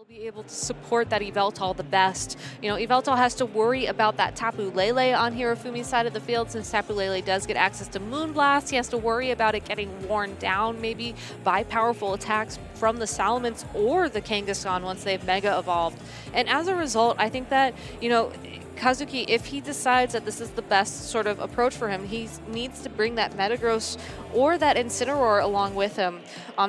will be able to support that Yveltal the best. You know, Yveltal has to worry about that Tapu Lele on Hirofumi's side of the field. Since Tapu Lele does get access to Moonblast, he has to worry about it getting worn down maybe by powerful attacks from the Salamence or the Kangaskhan once they've Mega Evolved. And as a result, I think that, you know, Kazuki, if he decides that this is the best sort of approach for him, he needs to bring that Metagross or that Incineroar along with him,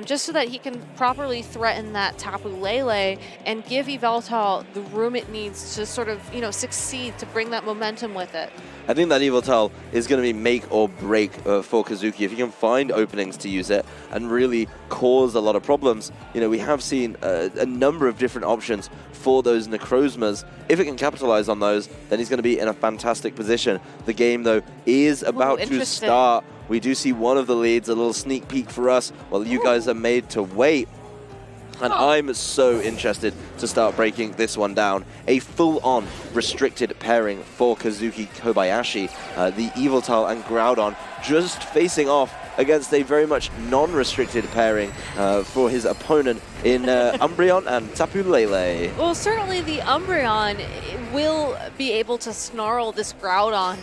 just so that he can properly threaten that Tapu Lele and give Yveltal the room it needs to sort of, you know, succeed, to bring that momentum with it. I think that Yveltal is going to be make or break for Kazuki. If he can find openings to use it and really cause a lot of problems, you know, we have seen a number of different options for those Necrozmas. If it can capitalize on those, then he's going to be in a fantastic position. The game, though, is about to start. We do see one of the leads, a little sneak peek for us, while you guys are made to wait. And I'm so interested to start breaking this one down. A full-on restricted pairing for Kazuki Kobayashi. The Yveltal and Groudon just facing off against a very much non-restricted pairing for his opponent in Umbreon and Tapu Lele. Well, certainly the Umbreon will be able to snarl this Groudon.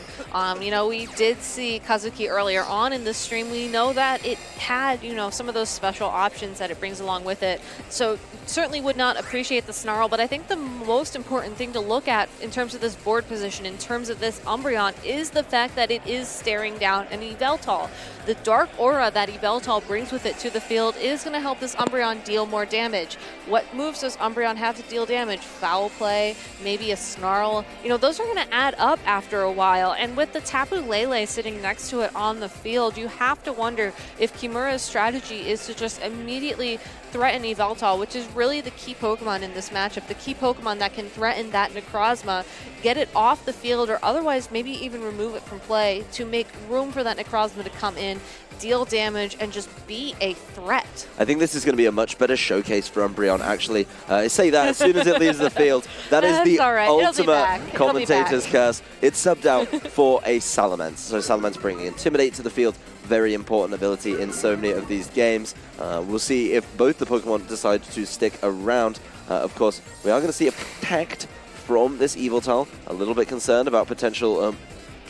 You know, we did see Kazuki earlier on in the stream. We know that it had, you know, some of those special options that it brings along with it. So certainly would not appreciate the snarl, but I think the most important thing to look at in terms of this board position, in terms of this Umbreon, is the fact that it is staring down an Yveltal. The dark aura that Yveltal brings with it to the field is going to help this Umbreon deal more damage. What moves does Umbreon have to deal damage? Foul Play, maybe a Snarl. You know, those are going to add up after a while. And with the Tapu Lele sitting next to it on the field, you have to wonder if Kimura's strategy is to just immediately threaten Yveltal, which is really the key Pokemon in this matchup, the key Pokemon that can threaten that Necrozma, get it off the field, or otherwise maybe even remove it from play to make room for that Necrozma to come in, deal damage, and just be a threat. I think this is going to be a much better showcase for Umbreon, actually. I say that as soon as it leaves the field. That is the ultimate commentator's curse. It's subbed out for a Salamence. So Salamence bringing Intimidate to the field. Very important ability in so many of these games. We'll see if both the Pokemon decide to stick around. Of course, we are going to see a Protect from this Yveltal. A little bit concerned about potential,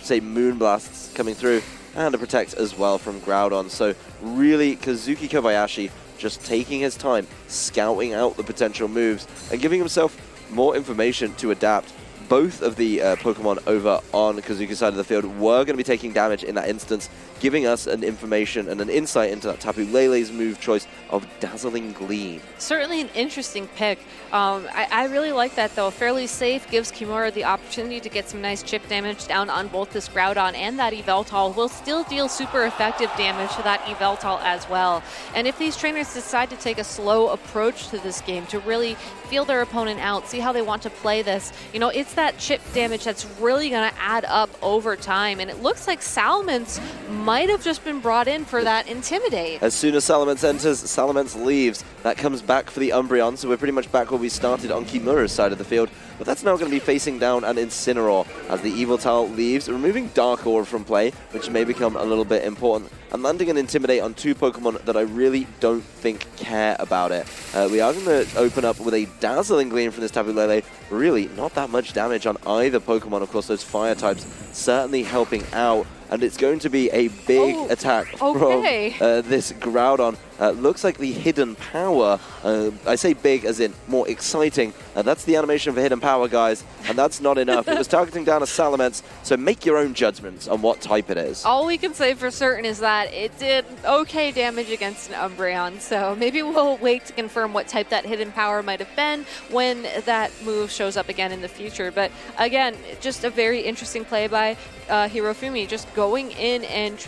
say, Moonblasts coming through. And a Protect as well from Groudon. So really, Kazuki Kobayashi just taking his time, scouting out the potential moves, and giving himself more information to adapt. Both of the Pokemon over on Kazuki's side of the field were going to be taking damage in that instance, giving us an information and an insight into that Tapu Lele's move choice of Dazzling Gleam. Certainly an interesting pick. I really like that, though. Fairly safe, gives Kimura the opportunity to get some nice chip damage down on both this Groudon and that Yveltal. Will still deal super effective damage to that Yveltal as well. And if these trainers decide to take a slow approach to this game, to really feel their opponent out, see how they want to play this, you know, it's that chip damage that's really going to add up over time. And it looks like Salamence might have just been brought in for that Intimidate. As soon as Salamence enters, Salamence leaves. That comes back for the Umbreon, so we're pretty much back where we started on Kimura's side of the field. But that's now going to be facing down an Incineroar as the Yveltal leaves, removing Dark Aura from play, which may become a little bit important, and landing an Intimidate on two Pokemon that I really don't think care about it. We are going to open up with a Dazzling Gleam from this Tapu Lele. Really, not that much damage on either Pokemon. Of course, those Fire types certainly helping out. And it's going to be a big attack from this Groudon. Looks like the Hidden Power. I say big as in more exciting. That's the animation for Hidden Power, guys. And that's not enough. It was targeting down a Salamence, so make your own judgments on what type it is. All we can say for certain is that it did okay damage against an Umbreon. So maybe we'll wait to confirm what type that Hidden Power might have been when that move shows up again in the future. But again, just a very interesting play by Hirofumi, just going in and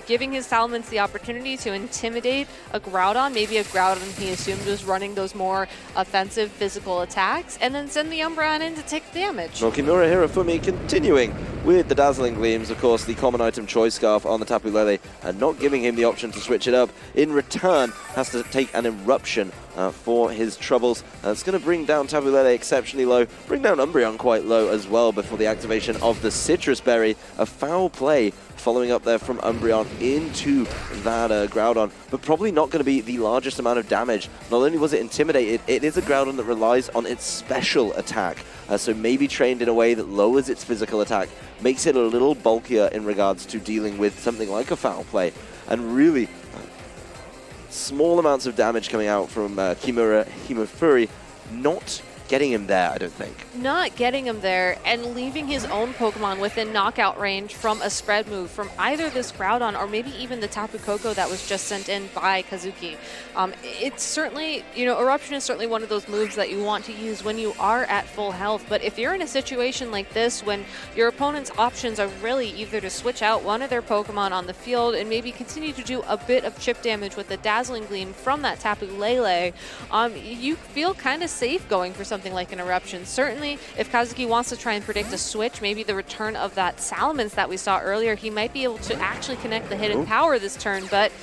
giving his Salamence the opportunity to intimidate a Groudon, maybe a Groudon he assumed was running those more offensive physical attacks, and then send the Umbreon in to take damage. Well, Kimura Hirofumi continuing with the Dazzling Gleams, of course, the common item Choice Scarf on the Tapu Lele, and not giving him the option to switch it up. In return, has to take an Eruption for his troubles. It's going to bring down Tapu Lele exceptionally low, bring down Umbreon quite low as well before the activation of the Citrus Berry. A foul play following up there from Umbreon into that Groudon, but probably not going to be the largest amount of damage. Not only was it intimidated, it is a Groudon that relies on its special attack, so maybe trained in a way that lowers its physical attack, makes it a little bulkier in regards to dealing with something like a foul play, and really small amounts of damage coming out from Kimura Hirofumi, not getting him there, I don't think. Not getting him there, and leaving his own Pokemon within knockout range from a spread move from either this Groudon or maybe even the Tapu Koko that was just sent in by Kazuki. It's certainly, Eruption is certainly one of those moves that you want to use when you are at full health, but if you're in a situation like this when your opponent's options are really either to switch out one of their Pokemon on the field and maybe continue to do a bit of chip damage with the Dazzling Gleam from that Tapu Lele, you feel kind of safe going for something like an Eruption. Certainly, if Kazuki wants to try and predict a switch, maybe the return of that Salamence that we saw earlier, he might be able to actually connect the Hidden Power this turn. But,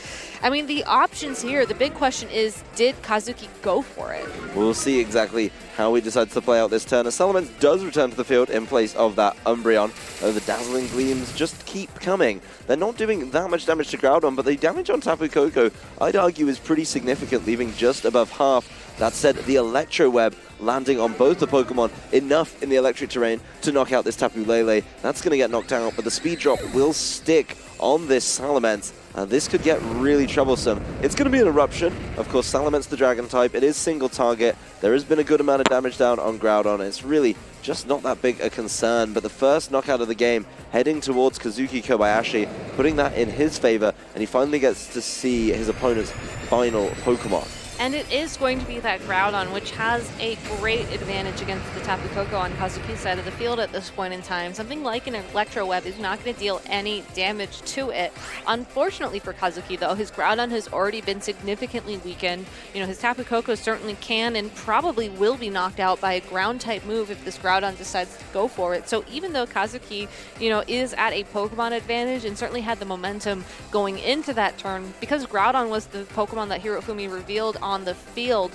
I mean, the options here, the big question is, did Kazuki go for it? We'll see exactly how he decides to play out this turn. As Salamence does return to the field in place of that Umbreon. The Dazzling Gleams just keep coming. They're not doing that much damage to Groudon, but the damage on Tapu Koko, I'd argue, is pretty significant, leaving just above half. That said, the Electro Web landing on both the Pokemon, enough in the electric terrain to knock out this Tapu Lele. That's going to get knocked out, but the speed drop will stick on this Salamence. This could get really troublesome. It's going to be an Eruption. Of course, Salamence the Dragon type. It is single target. There has been a good amount of damage down on Groudon. It's really just not that big a concern. But the first knockout of the game, heading towards Kazuki Kobayashi, putting that in his favor, and he finally gets to see his opponent's final Pokemon. And it is going to be that Groudon, which has a great advantage against the Tapu Koko on Kazuki's side of the field at this point in time. Something like an Electro Web is not going to deal any damage to it. Unfortunately for Kazuki, though, his Groudon has already been significantly weakened. His Tapu Koko certainly can and probably will be knocked out by a ground-type move if this Groudon decides to go for it. So even though Kazuki, is at a Pokemon advantage and certainly had the momentum going into that turn, because Groudon was the Pokemon that Hirofumi revealed on the field,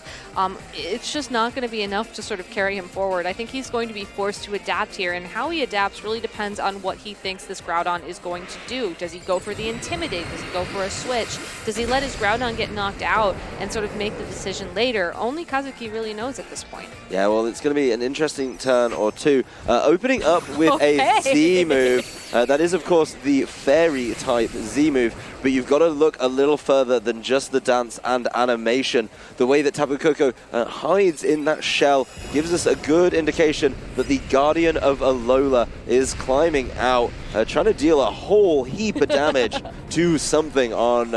it's just not going to be enough to sort of carry him forward. I think he's going to be forced to adapt here, and how he adapts really depends on what he thinks this Groudon is going to do. Does he go for the Intimidate? Does he go for a switch? Does he let his Groudon get knocked out and sort of make the decision later? Only Kazuki really knows at this point. Yeah, well, it's going to be an interesting turn or two. Opening up with a Z move. That is, of course, the Fairy type Z move, but you've got to look a little further than just the dance and animation. The way that Tapu Koko hides in that shell gives us a good indication that the Guardian of Alola is climbing out, trying to deal a whole heap of damage to something on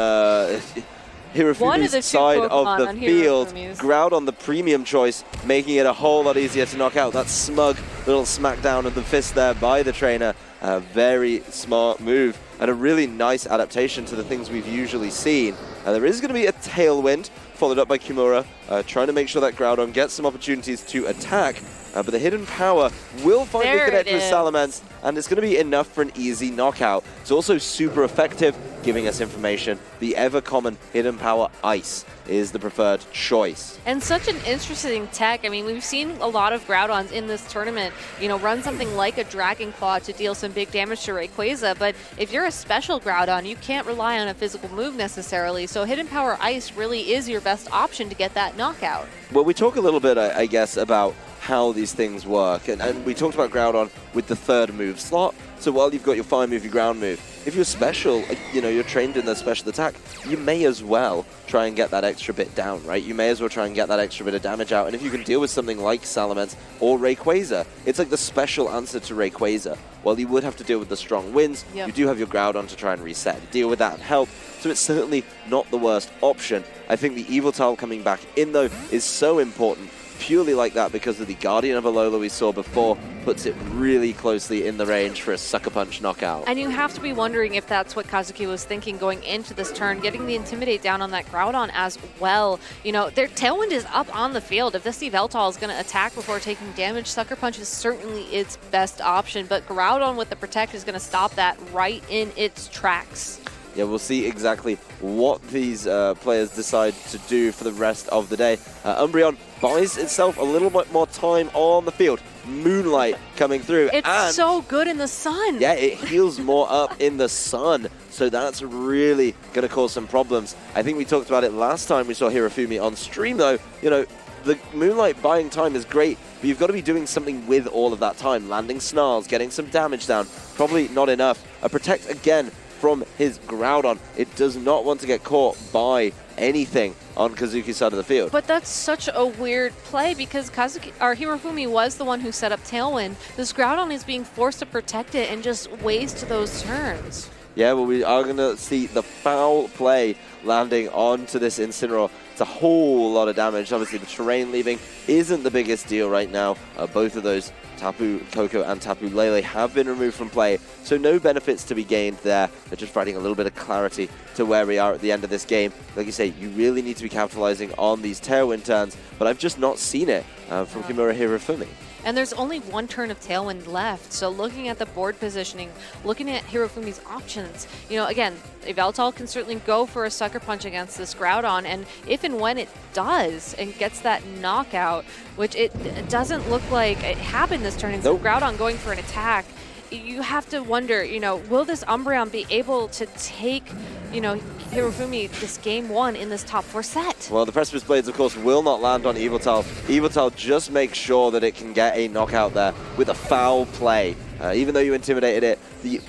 Hirofumi's side of the field. Groudon, the premium choice, making it a whole lot easier to knock out. That smug little smackdown of the fist there by the trainer. A very smart move and a really nice adaptation to the things we've usually seen. There is going to be a Tailwind, followed up by Kimura, trying to make sure that Groudon gets some opportunities to attack. But the Hidden Power will finally connect with Salamence, and it's going to be enough for an easy knockout. It's also super effective, giving us information. The ever-common Hidden Power Ice is the preferred choice. And such an interesting tech. I mean, we've seen a lot of Groudons in this tournament, run something like a Dragon Claw to deal some big damage to Rayquaza, but if you're a special Groudon, you can't rely on a physical move necessarily, so Hidden Power Ice really is your best option to get that knockout. Well, we talk a little bit, I guess, about how these things work, and we talked about Groudon with the third move slot. So while you've got your fire move, your ground move, if you're special, you're trained in the special attack, you may as well try and get that extra bit down, right? You may as well try and get that extra bit of damage out. And if you can deal with something like Salamence or Rayquaza, it's like the special answer to Rayquaza. While you would have to deal with the strong winds, you do have your Groudon to try and reset, deal with that and help. So it's certainly not the worst option. I think the Yveltal coming back in, though, is so important. Purely like that because of the Guardian of Alola we saw before, puts it really closely in the range for a Sucker Punch knockout. And you have to be wondering if that's what Kazuki was thinking going into this turn, getting the Intimidate down on that Groudon as well. You know, their Tailwind is up on the field. If this Yveltal is going to attack before taking damage, Sucker Punch is certainly its best option, but Groudon with the Protect is going to stop that right in its tracks. Yeah, we'll see exactly what these players decide to do for the rest of the day. Umbreon buys itself a little bit more time on the field. Moonlight coming through. It's so good in the sun. Yeah, it heals more up in the sun. So that's really going to cause some problems. I think we talked about it last time we saw Hirofumi on stream, though. You know, the Moonlight buying time is great, but you've got to be doing something with all of that time. Landing Snarls, getting some damage down. Probably not enough. A Protect again from his Groudon. It does not want to get caught by anything on Kazuki's side of the field. But that's such a weird play because Hirofumi was the one who set up Tailwind. This Groudon is being forced to protect it and just waste those turns. Yeah, well, we are going to see the foul play landing onto this Incineroar. It's a whole lot of damage. Obviously, the terrain leaving isn't the biggest deal right now. Both of those, Tapu Koko and Tapu Lele, have been removed from play, so no benefits to be gained there. They're just providing a little bit of clarity to where we are at the end of this game. Like you say, you really need to be capitalizing on these Tailwind turns, but I've just not seen it from Kimura Hirofumi. And there's only one turn of Tailwind left, so looking at the board positioning, looking at Hirofumi's options, you know, again, Yveltal can certainly go for a Sucker Punch against this Groudon, and if and when it does and gets that knockout, which it doesn't look like it happened this turn, instead of Groudon going for an attack, you have to wonder, you know, will this Umbreon be able to take, you know, Hirofumi this game one in this top 4 set? Well, the Precipice Blades, of course, will not land on Yveltal. Yveltal just makes sure that it can get a knockout there with a foul play. Even though you intimidated it, the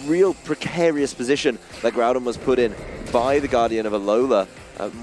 real precarious position that Groudon was put in by the Guardian of Alola,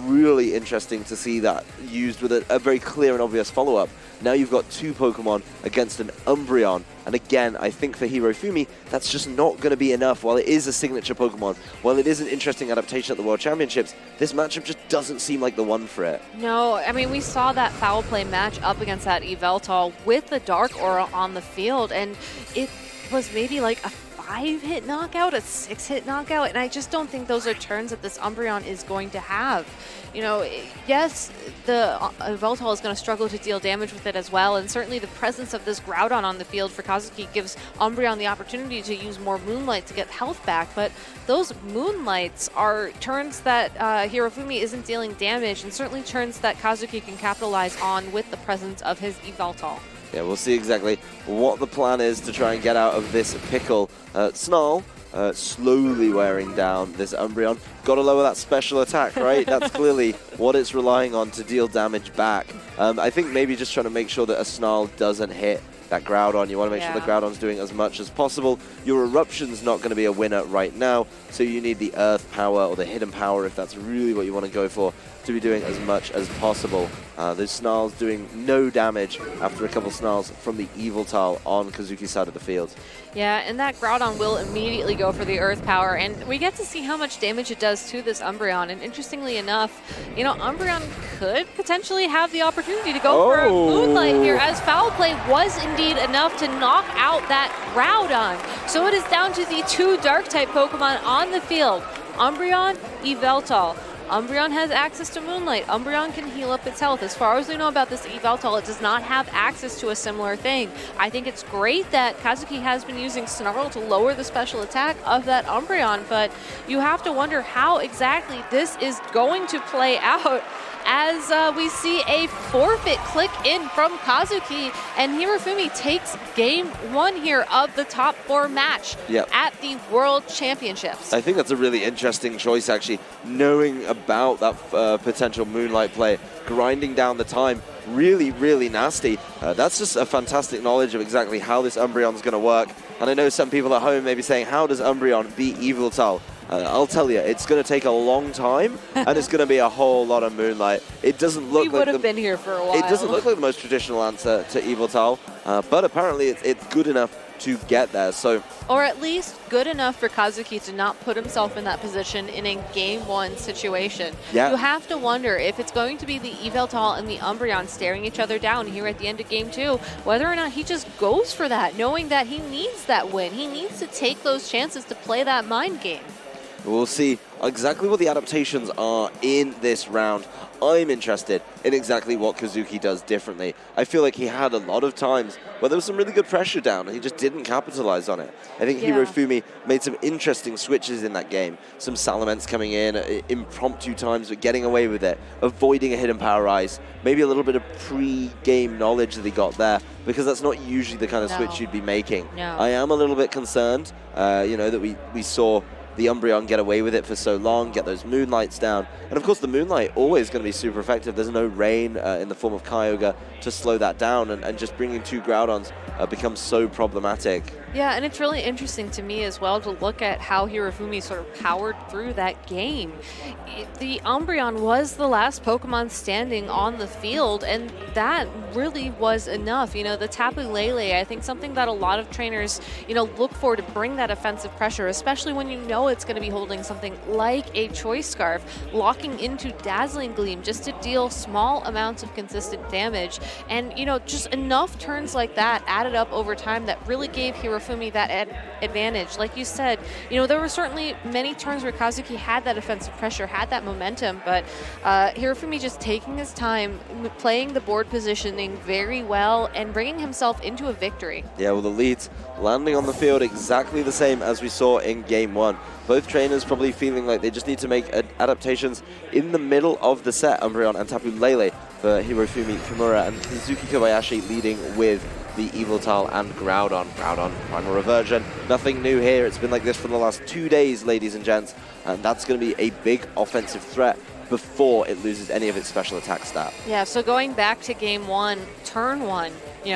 really interesting to see that used with a very clear and obvious follow-up. Now you've got 2 Pokemon against an Umbreon. And again, I think for Hirofumi, that's just not going to be enough. While it is a signature Pokemon, while it is an interesting adaptation at the World Championships, this matchup just doesn't seem like the one for it. No, I mean, we saw that foul play match up against that Yveltal with the Dark Aura on the field, and it was maybe like a 5-hit knockout, a 6-hit knockout, and I just don't think those are turns that this Umbreon is going to have. You know, yes, the Yveltal is going to struggle to deal damage with it as well, and certainly the presence of this Groudon on the field for Kazuki gives Umbreon the opportunity to use more Moonlight to get health back, but those Moonlights are turns that Hirofumi isn't dealing damage, and certainly turns that Kazuki can capitalize on with the presence of his Yveltal. Yeah, we'll see exactly what the plan is to try and get out of this pickle. Snarl slowly wearing down this Umbreon. Got to lower that special attack, right? That's clearly what it's relying on to deal damage back. I think maybe just trying to make sure that a Snarl doesn't hit that Groudon. You want to make sure the Groudon's doing as much as possible. Your Eruption's not going to be a winner right now, so you need the Earth Power or the Hidden Power, if that's really what you want to go for, to be doing as much as possible. Those Snarls doing no damage after a couple Snarls from the Yveltal on Kazuki's side of the field. Yeah, and that Groudon will immediately go for the Earth Power, and we get to see how much damage it does to this Umbreon. And interestingly enough, you know, Umbreon could potentially have the opportunity to go for a Moonlight here, as foul play was indeed enough to knock out that Groudon. So it is down to the 2 Dark-type Pokemon on the field, Umbreon, Yveltal. Umbreon has access to Moonlight. Umbreon can heal up its health. As far as we know about this Yveltal, it does not have access to a similar thing. I think it's great that Kazuki has been using Snarl to lower the special attack of that Umbreon, but you have to wonder how exactly this is going to play out as we see a forfeit click in from Kazuki, and Hirofumi takes game 1 here of the top 4 match at the World Championships. I think that's a really interesting choice, actually, knowing about that potential Moonlight play, grinding down the time. Really, really nasty. That's just a fantastic knowledge of exactly how this Umbreon's going to work. And I know some people at home may be saying, how does Umbreon beat Yveltal? I'll tell you, it's going to take a long time, and it's going to be a whole lot of Moonlight. It doesn't look like would have been here for a while. It doesn't look like the most traditional answer to Yveltal, but apparently it's good enough to get there. So, or at least good enough for Kazuki to not put himself in that position in a Game 1 situation. Yeah. You have to wonder if it's going to be the Yveltal and the Umbreon staring each other down here at the end of Game 2, whether or not he just goes for that, knowing that he needs that win. He needs to take those chances to play that mind game. We'll see exactly what the adaptations are in this round. I'm interested in exactly what Kazuki does differently. I feel like he had a lot of times where there was some really good pressure down and he just didn't capitalize on it. I think Hirofumi made some interesting switches in that game. Some Salamence coming in at impromptu times, but getting away with it, avoiding a hidden power ice, maybe a little bit of pre-game knowledge that he got there, because that's not usually the kind of switch you'd be making. I am a little bit concerned, that we saw the Umbreon get away with it for so long, get those Moonlights down. And of course the Moonlight always going to be super effective. There's no rain in the form of Kyogre to slow that down, and just bringing 2 Groudons becomes so problematic. Yeah, and it's really interesting to me as well to look at how Hirofumi sort of powered through that game. The Umbreon was the last Pokemon standing on the field, and that really was enough. The Tapu Lele, I think something that a lot of trainers, look for to bring that offensive pressure, especially when you know it's going to be holding something like a Choice Scarf, locking into Dazzling Gleam just to deal small amounts of consistent damage. And, just enough turns like that added up over time that really gave Hirofumi that advantage. Like you said, there were certainly many turns where Kazuki had that offensive pressure, had that momentum, but Hirofumi just taking his time, playing the board positioning very well, and bringing himself into a victory. Yeah, well, the leads landing on the field exactly the same as we saw in Game 1. Both trainers probably feeling like they just need to make adaptations in the middle of the set. Umbreon and Tapu Lele for Hirofumi, Kimura, and Kazuki Kobayashi leading with the Yveltal and Groudon. Groudon, Primal Reversion. Nothing new here. It's been like this for the last 2 days, ladies and gents, and that's going to be a big offensive threat before it loses any of its special attack stat. Yeah, so going back to Game 1, Turn 1,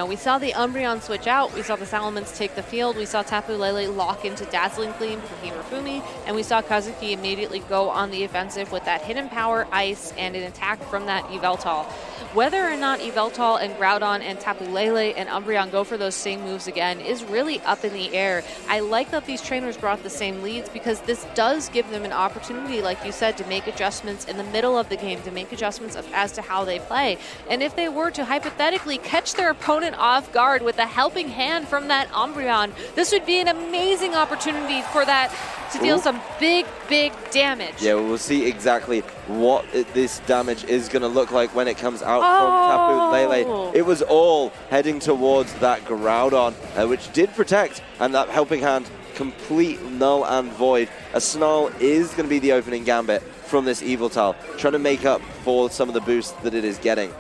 we saw the Umbreon switch out, we saw the Salamence take the field, we saw Tapu Lele lock into Dazzling Gleam from Hirofumi, and we saw Kazuki immediately go on the offensive with that Hidden Power, Ice, and an attack from that Yveltal. Whether or not Yveltal and Groudon and Tapu Lele and Umbreon go for those same moves again is really up in the air. I like that these trainers brought the same leads because this does give them an opportunity, like you said, to make adjustments in the middle of the game, to make adjustments as to how they play. And if they were to hypothetically catch their opponent off guard with a helping hand from that Umbreon, this would be an amazing opportunity for that to deal some big, big damage. Yeah, we'll see exactly what this damage is going to look like when it comes out from Tapu Lele. It was all heading towards that Groudon, which did protect, and that helping hand complete null and void. A Snarl is going to be the opening gambit from this Yveltal, trying to make up for some of the boost that it is getting.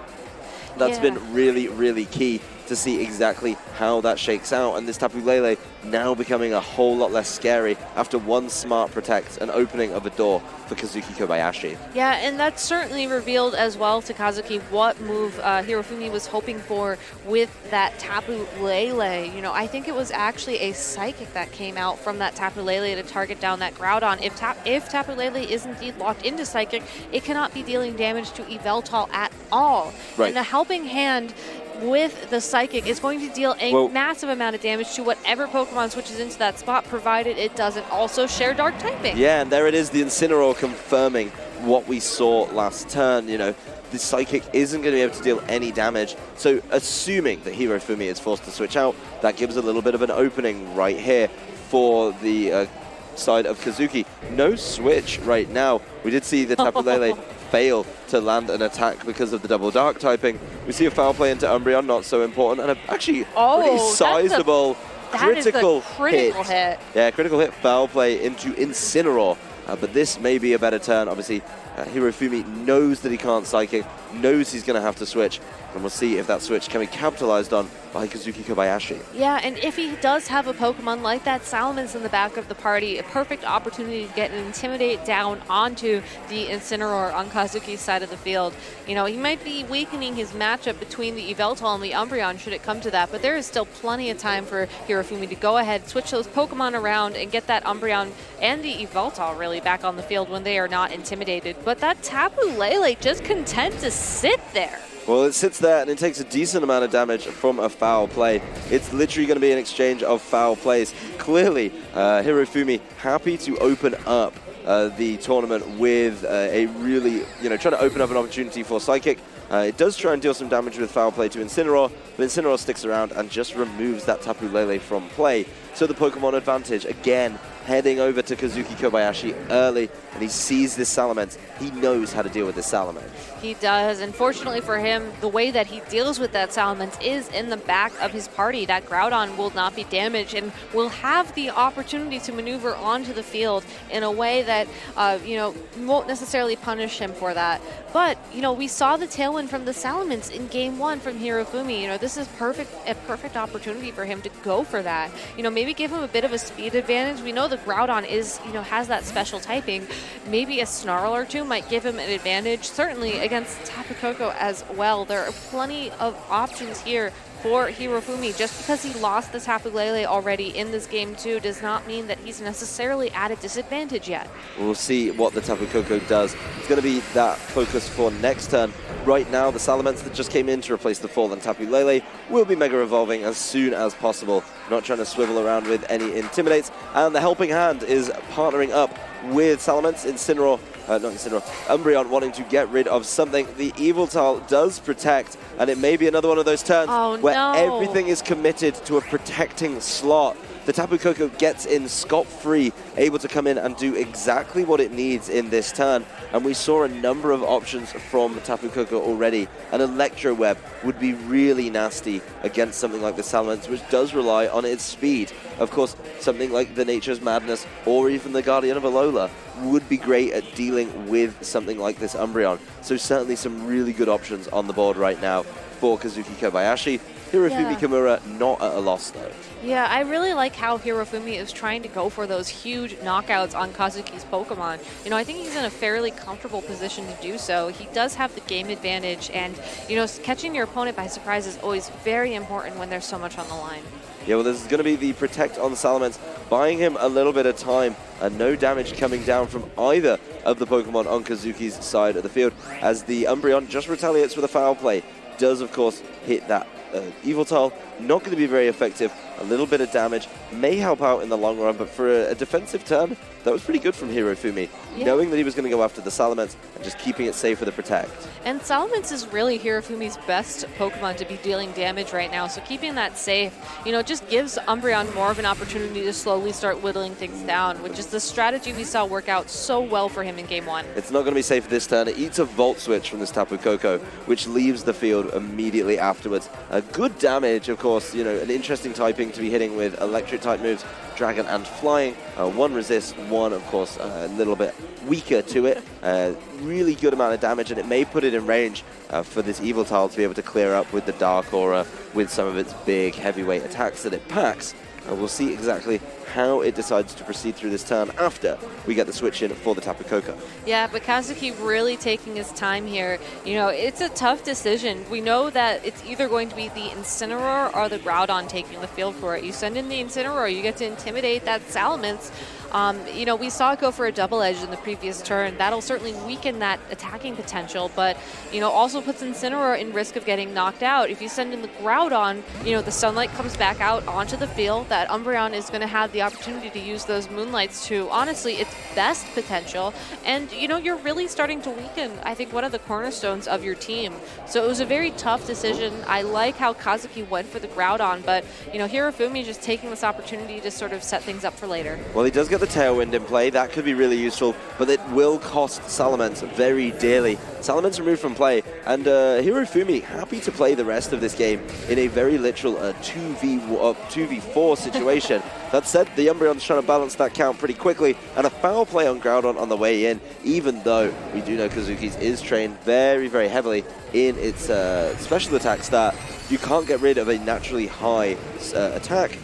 That's been really, really key to see exactly how that shakes out. And this Tapu Lele now becoming a whole lot less scary after one smart protect, an opening of a door for Kazuki Kobayashi. Yeah, and that certainly revealed as well to Kazuki what move Hirofumi was hoping for with that Tapu Lele. I think it was actually a Psychic that came out from that Tapu Lele to target down that Groudon. If Tapu Lele is indeed locked into Psychic, it cannot be dealing damage to Yveltal at all. Right. And the helping hand with the Psychic is going to deal a massive amount of damage to whatever Pokemon switches into that spot, provided it doesn't also share Dark typing. Yeah, and there it is, the Incineroar confirming what we saw last turn. The Psychic isn't going to be able to deal any damage. So assuming that Hirofumi is forced to switch out, that gives a little bit of an opening right here for the side of Kazuki. No switch right now. We did see the Tapu Lele fail to land an attack because of the double Dark typing. We see a foul play into Umbreon, not so important, and actually pretty sizable critical hit. Yeah, critical hit, foul play into Incineroar. But this may be a better turn. Obviously, Hirofumi knows that he can't Psychic, knows he's going to have to switch, and we'll see if that switch can be capitalized on by Kazuki Kobayashi. Yeah, and if he does have a Pokemon like that Salamence in the back of the party, a perfect opportunity to get an Intimidate down onto the Incineroar on Kazuki's side of the field. He might be weakening his matchup between the Yveltal and the Umbreon should it come to that, but there is still plenty of time for Hirofumi to go ahead, switch those Pokemon around, and get that Umbreon and the Yveltal really back on the field when they are not intimidated. But that Tapu Lele just content to sit there. Well, it sits there and it takes a decent amount of damage from a foul play. It's literally going to be an exchange of foul plays. Clearly, Hirofumi happy to open up the tournament with a really, trying to open up an opportunity for Psychic. It does try and deal some damage with foul play to Incineroar, but Incineroar sticks around and just removes that Tapu Lele from play. So the Pokemon advantage, again, heading over to Kazuki Kobayashi early, and he sees this Salamence. He knows how to deal with this Salamence. He does. Unfortunately for him, the way that he deals with that Salamence is in the back of his party. That Groudon will not be damaged and will have the opportunity to maneuver onto the field in a way that, won't necessarily punish him for that. But, we saw the tailwind from the Salamence in Game 1 from Hirofumi. This is a perfect opportunity for him to go for that. Maybe give him a bit of a speed advantage. We know the Groudon has that special typing. Maybe a Snarl or two might give him an advantage. Certainly against Tapu Koko as well. There are plenty of options here for Hirofumi. Just because he lost the Tapu Lele already in this game too does not mean that he's necessarily at a disadvantage yet. We'll see what the Tapu Koko does. It's going to be that focus for next turn. Right now, the Salamence that just came in to replace the fallen Tapu Lele will be Mega Evolving as soon as possible. Not trying to swivel around with any Intimidates. And the Helping Hand is partnering up with Salamence, Umbreon wanting to get rid of something. The Eviltal does protect, and it may be another one of those turns where everything is committed to a protecting slot. The Tapu Koko gets in scot-free, able to come in and do exactly what it needs in this turn. And we saw a number of options from Tapu Koko already. An Electro Web would be really nasty against something like the Salamence, which does rely on its speed. Of course, something like the Nature's Madness or even the Guardian of Alola would be great at dealing with something like this Umbreon. So certainly some really good options on the board right now for Kazuki Kobayashi. Hirofumi Kimura not at a loss though. Yeah, I really like how Hirofumi is trying to go for those huge knockouts on Kazuki's Pokemon. I think he's in a fairly comfortable position to do so. He does have the game advantage, and, catching your opponent by surprise is always very important when there's so much on the line. Yeah, well, this is going to be the Protect on Salamence, buying him a little bit of time, and no damage coming down from either of the Pokemon on Kazuki's side of the field, as the Umbreon just retaliates with a foul play. Does, of course, hit that Eviltal. Not going to be very effective. A little bit of damage may help out in the long run, but for a defensive turn, that was pretty good from Hirofumi. Yeah. Knowing that he was going to go after the Salamence and just keeping it safe for the Protect. And Salamence is really Hirofumi's best Pokemon to be dealing damage right now, so keeping that safe, just gives Umbreon more of an opportunity to slowly start whittling things down, which is the strategy we saw work out so well for him in Game 1. It's not going to be safe this turn. It eats a Volt Switch from this Tapu Koko, which leaves the field immediately afterwards. Good damage, of course, an interesting typing to be hitting with Electric-type moves, Dragon and Flying. One resist, one, of course, a little bit weaker to it. Really good amount of damage, and it may put it in range for this Eviltal to be able to clear up with the Dark Aura, with some of its big heavyweight attacks that it packs. We'll see exactly how it decides to proceed through this turn after we get the switch in for the Tapu Koko. Yeah, but Kazuki really taking his time here. It's a tough decision. We know that it's either going to be the Incineroar or the Groudon taking the field for it. You send in the Incineroar, you get to intimidate that Salamence. We saw it go for a double edge in the previous turn. That'll certainly weaken that attacking potential, but, also puts Incineroar in risk of getting knocked out. If you send in the Groudon, the Sunlight comes back out onto the field. That Umbreon is going to have the opportunity to use those Moonlights to, honestly, its best potential. And, you're really starting to weaken, I think, one of the cornerstones of your team. So it was a very tough decision. I like how Kazuki went for the Groudon, but, Hirofumi just taking this opportunity to sort of set things up for later. Well, he does get the Tailwind in play. That could be really useful, but it will cost Salamence very dearly. Salamence removed from play, and Hirofumi happy to play the rest of this game in a very literal 2v4 situation. That said, the Umbreon's trying to balance that count pretty quickly, and a foul play on Groudon on the way in, even though we do know Kazuki's is trained very, very heavily in its special attack stat. You can't get rid of a naturally high attack,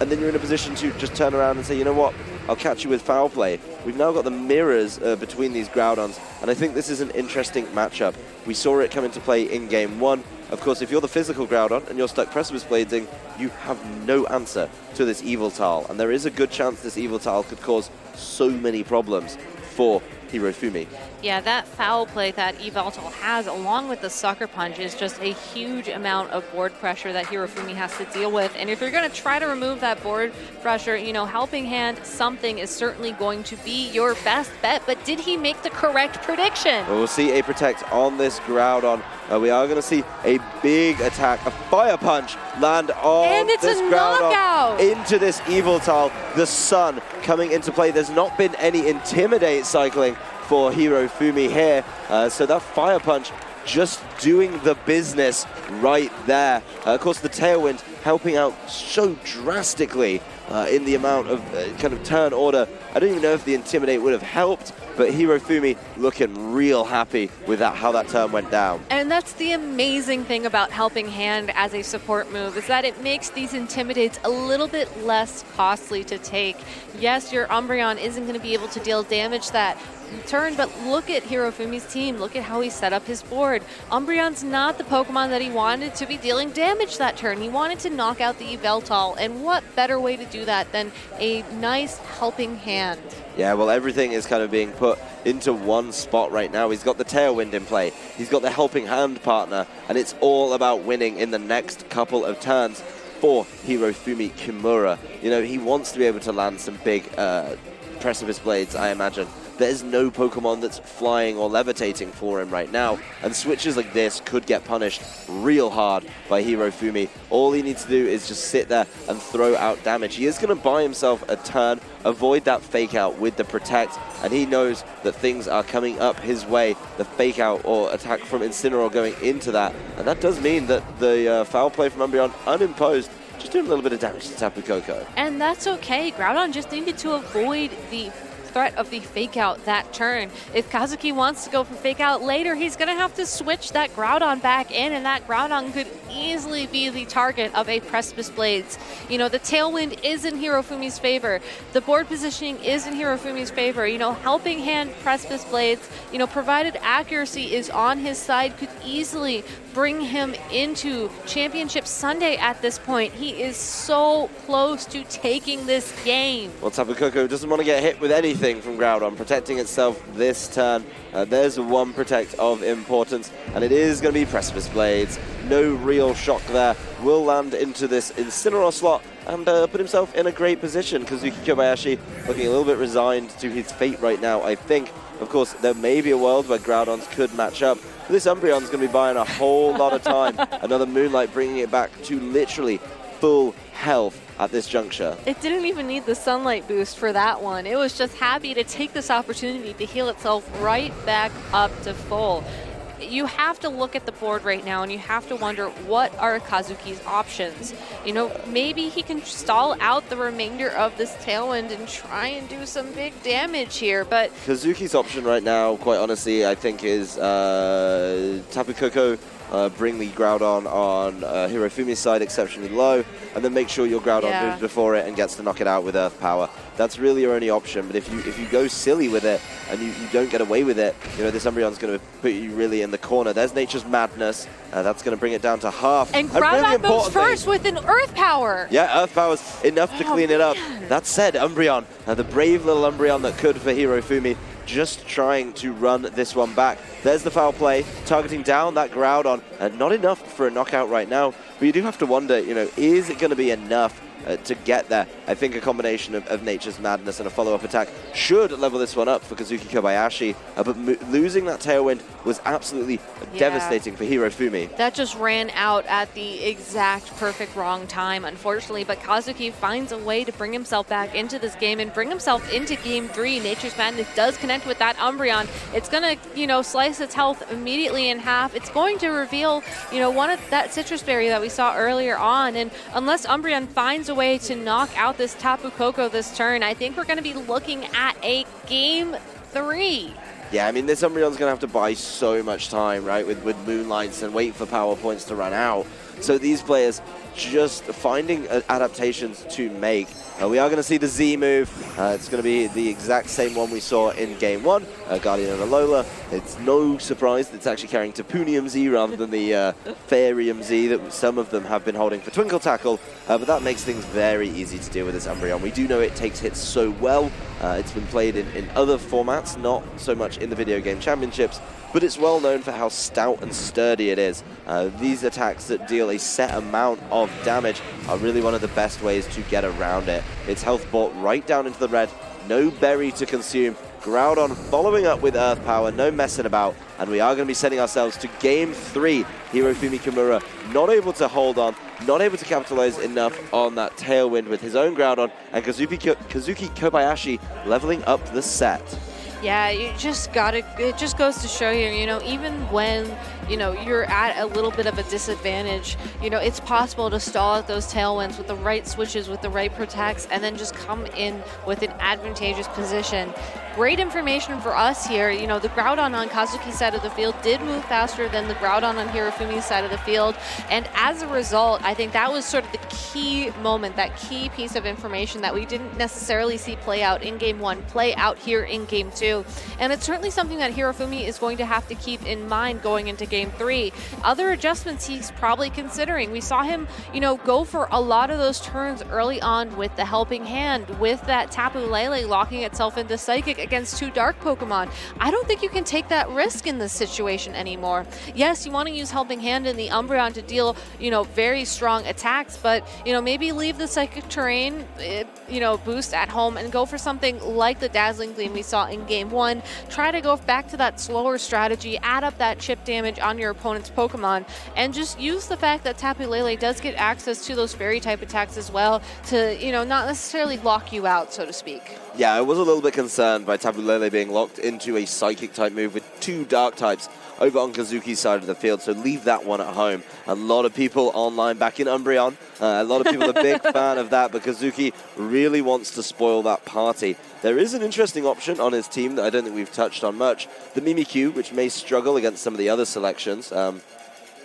and then you're in a position to just turn around and say, you know what, I'll catch you with foul play. We've now got the mirrors between these Groudons, and I think this is an interesting matchup. We saw it come into play in Game 1. Of course, if you're the physical Groudon and you're stuck Precipice Blading, you have no answer to this Eviltal, and there is a good chance this Eviltal could cause so many problems for Hirofumi. Yeah, that foul play that Yveltal has, along with the sucker punch, is just a huge amount of board pressure that Hirofumi has to deal with. And if you're going to try to remove that board pressure, you know, helping hand something is certainly going to be your best bet. But did he make the correct prediction? We'll see a protect on this Groudon. We are going to see a big attack, a fire punch land on this Groudon into this Yveltal. The sun coming into play. There's not been any Intimidate cycling for Hirofumi here. So that fire punch just doing the business right there. Of course, the Tailwind helping out so drastically in the amount of kind of turn order. I don't even know if the Intimidate would have helped, but Hirofumi looking real happy with that, how that turn went down. And that's the amazing thing about Helping Hand as a support move, is that it makes these Intimidates a little bit less costly to take. Yes, your Umbreon isn't going to be able to deal damage that turn, but look at Hirofumi's team. Look at how he set up his board. Umbreon's not the Pokemon that he wanted to be dealing damage that turn. He wanted to knock out the Yveltal, and what better way to do that than a nice Helping Hand? Yeah, well, everything is kind of being put into one spot right now. He's got the Tailwind in play. He's got the Helping Hand partner, and it's all about winning in the next couple of turns for Hirofumi Kimura. You know, he wants to be able to land some big Precipice Blades, I imagine. There's no Pokemon that's flying or levitating for him right now, and switches like this could get punished real hard by Hirofumi. All he needs to do is just sit there and throw out damage. He is going to buy himself a turn, avoid that fake out with the Protect, and he knows that things are coming up his way. The fake out or attack from Incineroar going into that, and that does mean that the foul play from Umbreon unimposed, just doing a little bit of damage to Tapu Koko. And that's okay. Groudon just needed to avoid the threat of the fake out that turn. If Kazuki wants to go for fake out later, he's going to have to switch that Groudon back in, and that Groudon could easily be the target of a Precipice Blades. You know, the Tailwind is in Hirofumi's favor. The board positioning is in Hirofumi's favor. You know, Helping Hand Precipice Blades, you know, provided accuracy is on his side, could easily bring him into Championship Sunday at this point. He is so close to taking this game. Well, Tapu Koko doesn't want to get hit with anything from Groudon, protecting itself this turn. There's one protect of importance, and it is going to be Precipice Blades. No real shock there. Will land into this Incineroar slot and put himself in a great position. Kazuki Kobayashi looking a little bit resigned to his fate right now, I think. Of course, there may be a world where Groudons could match up. But this Umbreon's going to be buying a whole lot of time. Another Moonlight bringing it back to literally full health at this juncture. It didn't even need the Sunlight boost for that one. It was just happy to take this opportunity to heal itself right back up to full. You have to look at the board right now, and you have to wonder, what are Kazuki's options? You know, maybe he can stall out the remainder of this Tailwind and try and do some big damage here, but Kazuki's option right now, quite honestly, I think is Tapu Koko, bring the Groudon on Hirofumi's side exceptionally low, and then make sure your Groudon moves before it and gets to knock it out with Earth Power. That's really your only option. But if you go silly with it and you don't get away with it, you know, this Umbreon's going to put you really in the corner. There's Nature's Madness. That's going to bring it down to half. And Groudon moves first with an Earth Power. Yeah, Earth Power's enough to clean it up. That said, Umbreon, the brave little Umbreon that could for Hirofumi, just trying to run this one back. There's the foul play, targeting down that Groudon, and not enough for a knockout right now. But you do have to wonder, you know, is it going to be enough to get there? I think a combination of Nature's Madness and a follow-up attack should level this one up for Kazuki Kobayashi, but losing that Tailwind was absolutely devastating for Hirofumi. That just ran out at the exact perfect wrong time, unfortunately, but Kazuki finds a way to bring himself back into this game and bring himself into Game 3. Nature's Madness does connect with that Umbreon. It's going to, you know, slice its health immediately in half. It's going to reveal, you know, one of that Citrus Berry that we saw earlier on, and unless Umbreon finds a way to knock out this Tapu Koko this turn, I think we're going to be looking at a Game 3. Yeah, I mean, this Umbreon's going to have to buy so much time, right, with Moonlights and wait for power points to run out. So these players just finding adaptations to make. We are going to see the Z move. It's going to be the exact same one we saw in Game 1, Guardian and Alola. It's no surprise that it's actually carrying Tapunium Z rather than the Fairium Z that some of them have been holding for Twinkle Tackle, but that makes things very easy to deal with this Umbreon. We do know it takes hits so well. It's been played in other formats, not so much in the video game championships, but it's well known for how stout and sturdy it is. These attacks that deal a set amount of damage are really one of the best ways to get around it. Its health brought right down into the red, no berry to consume. Groudon following up with Earth Power, no messing about, and we are going to be sending ourselves to Game 3. Hirofumi Kimura not able to hold on, not able to capitalize enough on that Tailwind with his own Groudon, and Kazuki Kobayashi leveling up the set. Yeah, you just gotta, it just goes to show you, even when, you're at a little bit of a disadvantage, it's possible to stall out those tailwinds with the right switches, with the right protects, and then just come in with an advantageous position. Great information for us here. The Groudon on Kazuki's side of the field did move faster than the Groudon on Hirofumi's side of the field. And as a result, I think that was sort of the key moment, that key piece of information that we didn't necessarily see play out in Game 1, play out here in Game 2. And it's certainly something that Hirofumi is going to have to keep in mind going into Game 3. Other adjustments he's probably considering. We saw him, go for a lot of those turns early on with the Helping Hand, with that Tapu Lele locking itself into Psychic against 2 Dark Pokemon. I don't think you can take that risk in this situation anymore. Yes, you want to use Helping Hand in the Umbreon to deal, very strong attacks, but, maybe leave the Psychic Terrain, boost at home and go for something like the Dazzling Gleam we saw in Game 1. Try to go back to that slower strategy, add up that chip damage on your opponent's Pokemon, and just use the fact that Tapu Lele does get access to those Fairy type attacks as well to, not necessarily lock you out, so to speak. Yeah, I was a little bit concerned by Tapu Lele being locked into a Psychic type move with 2 Dark types over on Kazuki's side of the field, so leave that one at home. A lot of people online back in Umbreon, a lot of people are a big fan of that, but Kazuki really wants to spoil that party. There is an interesting option on his team that I don't think we've touched on much, the Mimikyu, which may struggle against some of the other selections.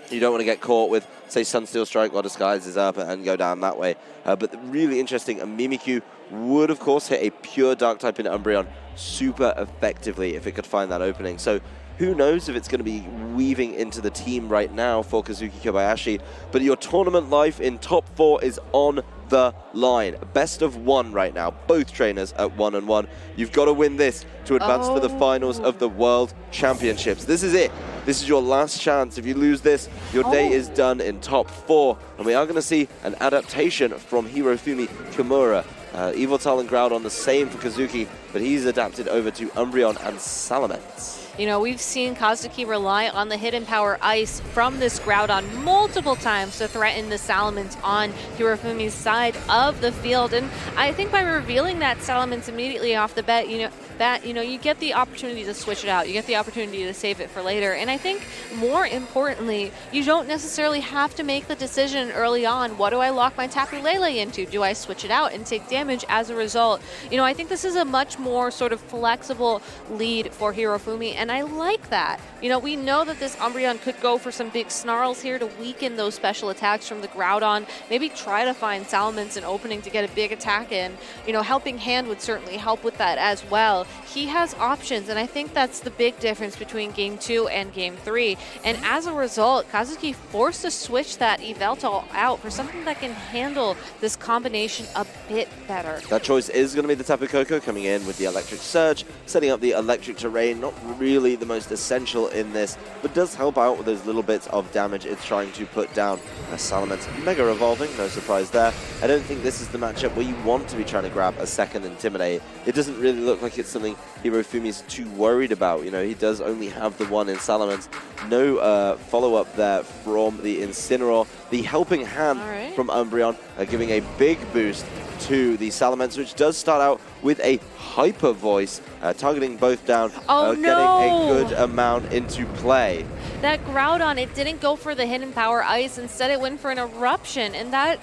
You don't want to get caught with, say, Sunsteel Strike while Disguise is up and go down that way. But really interesting, a Mimikyu would, of course, hit a pure Dark type in Umbreon super effectively if it could find that opening. So who knows if it's going to be weaving into the team right now for Kazuki Kobayashi, but your tournament life in top 4 is on the line. Best of 1 right now, both trainers at 1-1. You've got to win this to advance to the finals of the World Championships. This is it. This is your last chance. If you lose this, your day is done in top 4. And we are going to see an adaptation from Hirofumi Kimura. Yveltal and Groudon the same for Kazuki, but he's adapted over to Umbreon and Salamence. We've seen Kazuki rely on the Hidden Power Ice from this Groudon multiple times to threaten the Salamence on Hirofumi's side of the field. And I think by revealing that Salamence immediately off the bat, you get the opportunity to switch it out. You get the opportunity to save it for later. And I think more importantly, you don't necessarily have to make the decision early on. What do I lock my Tapu Lele into? Do I switch it out and take damage as a result? I think this is a much more sort of flexible lead for Hirofumi, and I like that. We know that this Umbreon could go for some big snarls here to weaken those special attacks from the Groudon. Maybe try to find Salamence an opening to get a big attack in. Helping Hand would certainly help with that as well. He has options, and I think that's the big difference between Game 2 and Game 3. And as a result, Kazuki forced to switch that Yveltal out for something that can handle this combination a bit better. That choice is going to be the Tapu Koko coming in with the Electric Surge, setting up the Electric Terrain. Not really the most essential in this, but does help out with those little bits of damage it's trying to put down. Salamence Mega Evolving, no surprise there. I don't think this is the matchup where you want to be trying to grab a second Intimidate. It doesn't really look like it's something Hirofumi's too worried about. He does only have the one in Salamence. No follow-up there from the Incineroar. The Helping Hand from Umbreon giving a big boost to the Salamence, which does start out with a Hyper Voice, targeting both down, getting a good amount into play. That Groudon, it didn't go for the Hidden Power Ice. Instead, it went for an Eruption, and that,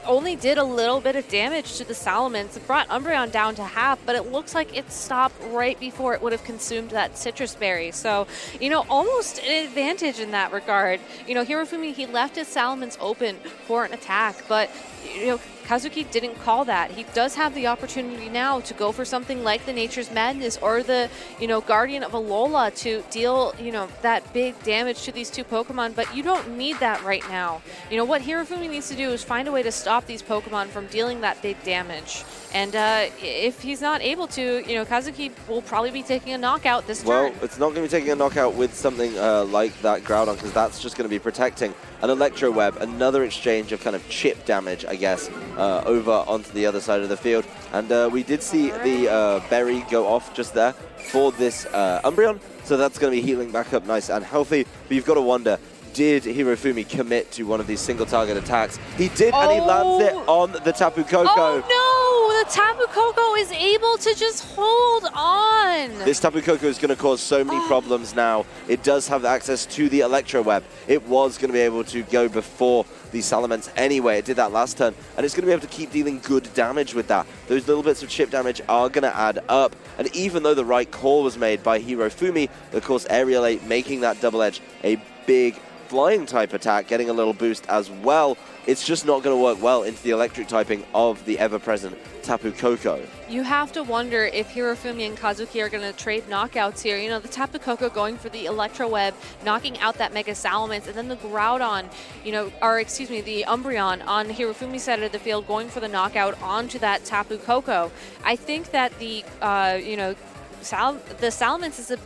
only did a little bit of damage to the Salamence. It brought Umbreon down to half, but it looks like it stopped right before it would have consumed that Citrus Berry. So, almost an advantage in that regard. Hirofumi, he left his Salamence open for an attack, but, Kazuki didn't call that. He does have the opportunity now to go for something like the Nature's Madness or the, Guardian of Alola to deal, that big damage to these two Pokemon, but you don't need that right now. What Hirofumi needs to do is find a way to stop these Pokemon from dealing that big damage. And if he's not able to, Kazuki will probably be taking a knockout this turn. Well, it's not going to be taking a knockout with something like that Groudon, because that's just going to be protecting an Electro Web, another exchange of kind of chip damage, I guess, over onto the other side of the field. And we did see the berry go off just there for this Umbreon, so that's going to be healing back up nice and healthy. But you've got to wonder, did Hirofumi commit to one of these single target attacks? He did, and he lands it on the Tapu Koko. Oh no! The Tapu Koko is able to just hold on. This Tapu Koko is going to cause so many problems now. It does have access to the Electro Web. It was going to be able to go before the Salamence anyway. It did that last turn, and it's going to be able to keep dealing good damage with that. Those little bits of chip damage are going to add up, and even though the right call was made by Hirofumi, of course, Aerial 8 making that double edge a big flying type attack, getting a little boost as well, it's just not going to work well into the electric typing of the ever-present Tapu Koko. You have to wonder if Hirofumi and Kazuki are going to trade knockouts here. The Tapu Koko going for the Electro Web, knocking out that Mega Salamence, and then the Groudon, the Umbreon on Hirofumi's side of the field going for the knockout onto that Tapu Koko. I think that the Salamence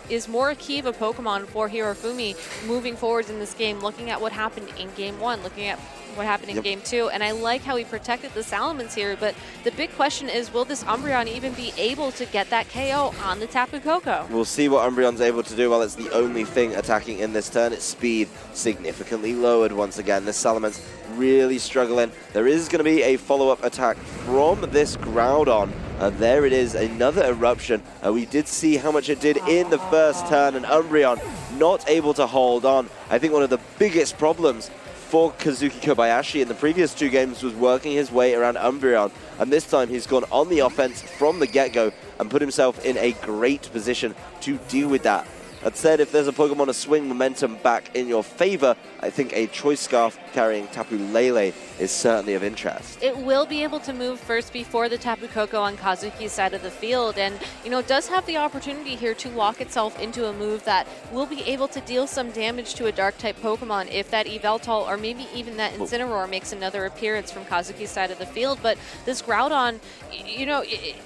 is more key of a Pokemon for Hirofumi moving forwards in this game, looking at what happened in Game 1, looking at what happened in Game 2, and I like how he protected the Salamence here, but the big question is, will this Umbreon even be able to get that KO on the Tapu Koko? We'll see what Umbreon's able to do. While it's the only thing attacking in this turn, its speed significantly lowered once again. This Salamence really struggling. There is going to be a follow-up attack from this Groudon. There it is, another Eruption. We did see how much it did in the first turn, and Umbreon not able to hold on. I think one of the biggest problems for Kazuki Kobayashi in the previous two games was working his way around Umbreon, and this time he's gone on the offense from the get-go and put himself in a great position to deal with that. That said, if there's a Pokemon to swing momentum back in your favor, I think a Choice Scarf carrying Tapu Lele is certainly of interest. It will be able to move first before the Tapu Koko on Kazuki's side of the field, and does have the opportunity here to lock itself into a move that will be able to deal some damage to a Dark-type Pokemon if that Yveltal or maybe even that Incineroar makes another appearance from Kazuki's side of the field. But this Groudon,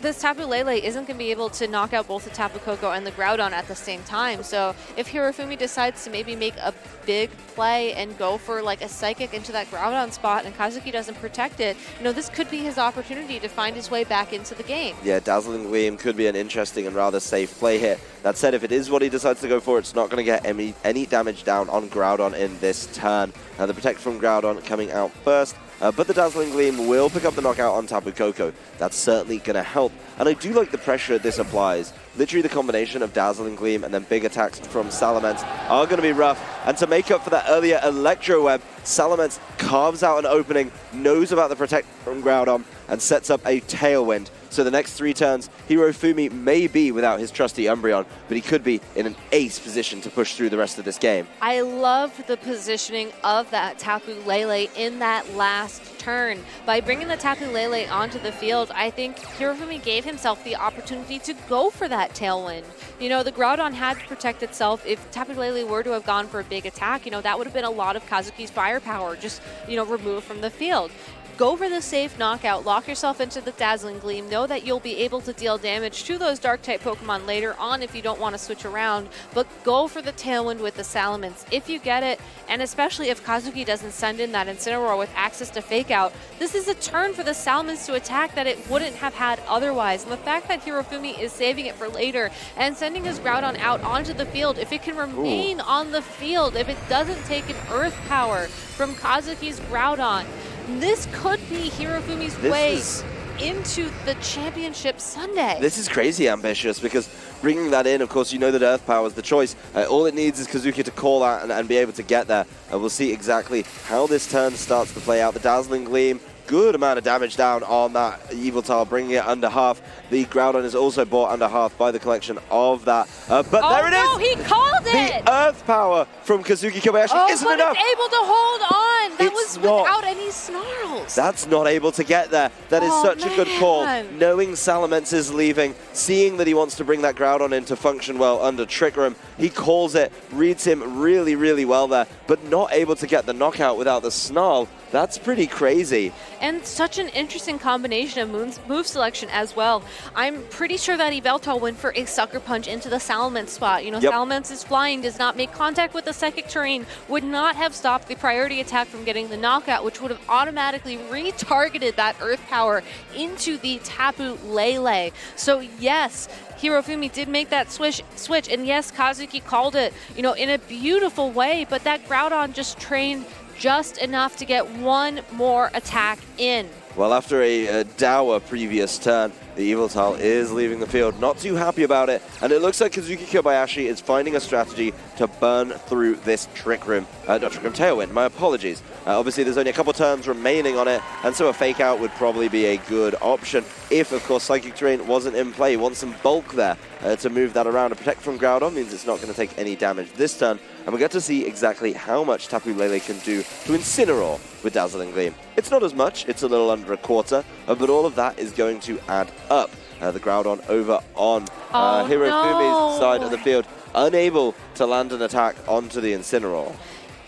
this Tapu Lele isn't going to be able to knock out both the Tapu Koko and the Groudon at the same time. So if Hirofumi decides to maybe make a big play and go for like a Psychic into that Groudon spot and Kazuki doesn't protect it, this could be his opportunity to find his way back into the game. Yeah, Dazzling Gleam could be an interesting and rather safe play here. That said, if it is what he decides to go for, it's not going to get any damage down on Groudon in this turn. The Protect from Groudon coming out first. But the Dazzling Gleam will pick up the knockout on Tapu Koko. That's certainly going to help. And I do like the pressure this applies. Literally the combination of Dazzling Gleam and then big attacks from Salamence are going to be rough. And to make up for that earlier Electro Web, Salamence carves out an opening, knows about the Protect from Groudon, and sets up a Tailwind. So the next 3 turns, Hirofumi may be without his trusty Umbreon, but he could be in an ace position to push through the rest of this game. I love the positioning of that Tapu Lele in that last turn. By bringing the Tapu Lele onto the field, I think Hirofumi gave himself the opportunity to go for that Tailwind. The Groudon had to protect itself. If Tapu Lele were to have gone for a big attack, that would have been a lot of Kazuki's firepower just, removed from the field. Go for the safe knockout, lock yourself into the Dazzling Gleam, know that you'll be able to deal damage to those Dark-type Pokemon later on if you don't want to switch around, but go for the Tailwind with the Salamence if you get it, and especially if Kazuki doesn't send in that Incineroar with access to Fake Out. This is a turn for the Salamence to attack that it wouldn't have had otherwise, and the fact that Hirofumi is saving it for later and sending his Groudon out onto the field, if it can remain on the field, if it doesn't take an Earth Power from Kazuki's Groudon, this could be Hirofumi's way. into the championship Sunday. This is crazy ambitious because bringing that in, of course, you know that Earth Power is the choice. All it needs is Kazuki to call out and be able to get there. We'll see exactly how this turn starts to play out. The Dazzling Gleam, good amount of damage down on that Evil Tile, bringing it under half. The Groudon is also brought under half by the collection of that. But there it is! Oh, he called it! The Earth Power from Kazuki Kobayashi isn't enough. It's able to hold on. That It's was not. without any snarls. That's not able to get there. That is such a good call. Knowing Salamence is leaving, seeing that he wants to bring that Groudon in to function well under Trick Room, he calls it, reads him really, really well there, but not able to get the knockout without the Snarl. That's pretty crazy. And such an interesting combination of move selection as well. I'm pretty sure that Yveltal went for a Sucker Punch into the Salamence spot. You know, Salamence's flying does not make contact with the psychic terrain, would not have stopped the priority attack from getting the knockout, which would have automatically retargeted that Earth Power into the Tapu Lele. So yes, Hirofumi did make that switch, and yes, Kazuki called it, you know, in a beautiful way, but that Groudon just trained just enough to get one more attack in. Well, after a dour previous turn, the Yveltal is leaving the field. Not too happy about it, and it looks like Kazuki Kobayashi is finding a strategy to burn through this Trick Room. Not Trick Room, Tailwind, my apologies. Obviously, there's only a couple turns remaining on it, and so a Fake Out would probably be a good option if, of course, Psychic Terrain wasn't in play. Want some bulk there to move that around. A Protect from Groudon means it's not going to take any damage this turn, and we get to see exactly how much Tapu Lele can do to Incineroar with Dazzling Gleam. It's not as much, it's a little under a quarter, but all of that is going to add up. The Groudon over on Hirofumi's side of the field, unable to land an attack onto the Incineroar.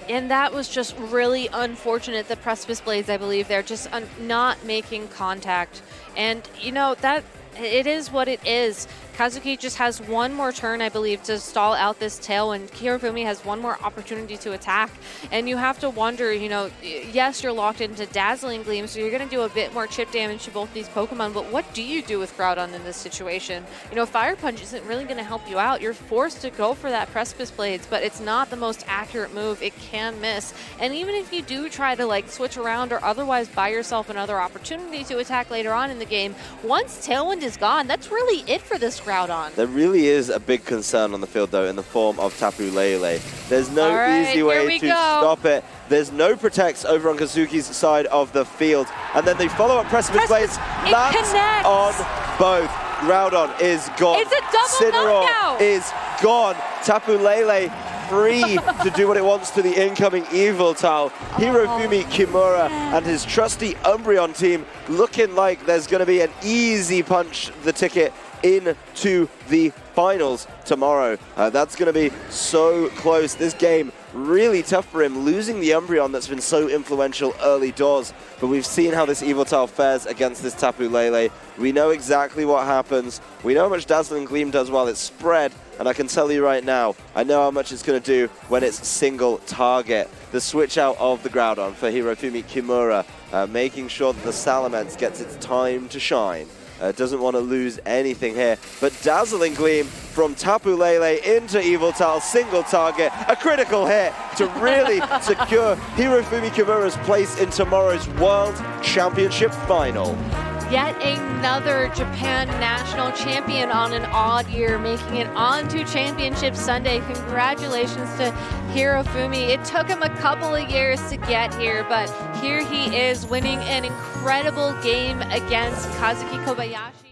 And that was just really unfortunate. The Precipice Blades, I believe, they're just not making contact. And, you know, that it is what it is. Kazuki just has one more turn, I believe, to stall out this Tailwind. Hirofumi has one more opportunity to attack. And you have to wonder, you know, yes, you're locked into Dazzling Gleam, so you're going to do a bit more chip damage to both these Pokemon, but what do you do with Groudon in this situation? You know, Fire Punch isn't really going to help you out. You're forced to go for that Precipice Blades, but it's not the most accurate move. It can miss. And even if you do try to, like, switch around or otherwise buy yourself another opportunity to attack later on in the game, once Tailwind is gone, that's really it for this Groudon. There really is a big concern on the field, though, in the form of Tapu Lele. There's no easy way to stop it. There's no protects over on Kazuki's side of the field. And then the follow-up Precipice Blades lands on both. Groudon is gone. It's a double knockout. Is gone. Tapu Lele free to do what it wants to the incoming Yveltal. Hirofumi Kimura and his trusty Umbreon team looking like there's going to be an easy punch the ticket into the finals tomorrow. That's going to be so close. This game really tough for him, losing the Umbreon that's been so influential early doors. But we've seen how this Yveltal fares against this Tapu Lele. We know exactly what happens. We know how much Dazzling Gleam does while it's spread. And I can tell you right now, I know how much it's going to do when it's single target. The switch out of the Groudon for Hirofumi Kimura, making sure that the Salamence gets its time to shine. Doesn't want to lose anything here. But Dazzling Gleam from Tapu Lele into Yveltal, single target, a critical hit to really secure Hirofumi Kimura's place in tomorrow's World Championship Final. Yet another Japan national champion on an odd year, making it onto Championship Sunday. Congratulations to Hirofumi. It took him a couple of years to get here, but here he is winning an incredible game against Kazuki Kobayashi.